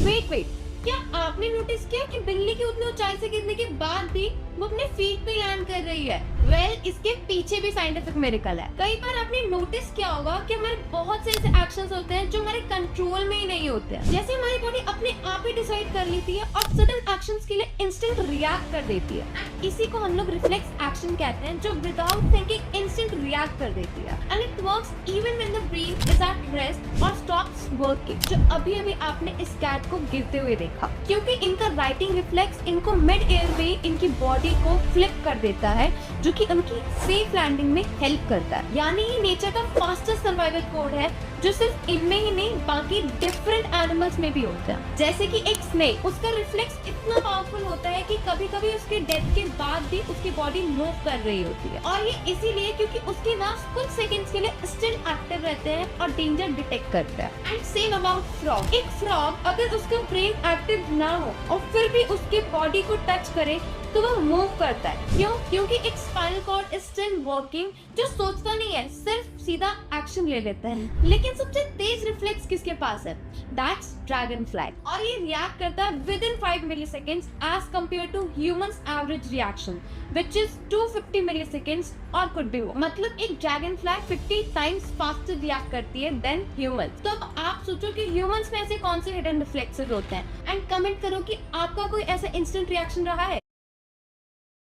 Wait wait, क्या आपने notice किया कि बिल्ली की उतनी ऊंचाई से गिरने के बाद भी वो अपने फीट पे लैंड कर रही है? इसके पीछे भी साइंटिफिक मिरेकल है। कई बार आपने नोटिस किया होगा कि हमारे बहुत से ऐसे एक्शंस होते हैं जो हमारे कंट्रोल में ही नहीं होते हैं। जैसे हमारी बॉडी अपने आप ही डिसाइड कर लेती है और सडन एक्शंस के लिए इंस्टेंट रिएक्ट कर देती है। इसी को हम लोग रिफ्लेक्स एक्शन कहते हैं, जो विदाउट थिंकिंग इंस्टेंट रिएक्ट कर देती है। And it works even when the brain is at rest और स्टॉप्स वर्किंग, जो अभी अभी आपने इस कैट को गिरते हुए देखा। क्योंकि इनका राइटिंग रिफ्लेक्स इनको मिड एयर में इनकी बॉडी को फ्लिप कर देता है, जो कि उनकी सेफ लैंडिंग में हेल्प करता है। यानी ये नेचर का फास्टेस्ट सर्वाइवल कोड है, जो सिर्फ इनमें ही नहीं बाकी डिफरेंट एनिमल्स में भी होता है। जैसे कि एक स्नेक, उसका रिफ्लेक्स इतना पावरफुल होता है कि कभी कभी उसके डेथ के बाद भी उसकी बॉडी मूव कर रही होती है, और ये इसीलिए क्योंकि उसके नर्व्स कुछ सेकंड्स के लिए स्टिल एक्टिव रहते हैं और डेंजर डिटेक्ट करते हैं। And same about frog. एक फ्रॉग अगर उसका ब्रेन एक्टिव ना हो और फिर भी उसके बॉडी को टच करे तो वो मूव करता है। क्यों? क्योंकि एक spinal cord is still working, जो सोचता नहीं है, सिर्फ सीधा एक्शन ले लेता है। लेकिन सबसे तेज रिफ्लेक्स किसके पास है? दैट्स ड्रैगन फ्लाई, और ये रिएक्ट करता है within 5 milliseconds as compare to humans average reaction which is 250 milliseconds और कुड बी मोर। मतलब एक dragonfly 50 times faster react करती है देन ह्यूमंस। तो अब आप सोचो कि ह्यूमंस में ऐसे कौन से हिडन रिफ्लेक्सेस होते हैं, एंड कमेंट करो कि आपका कोई ऐसा इंस्टेंट रिएक्शन रहा है।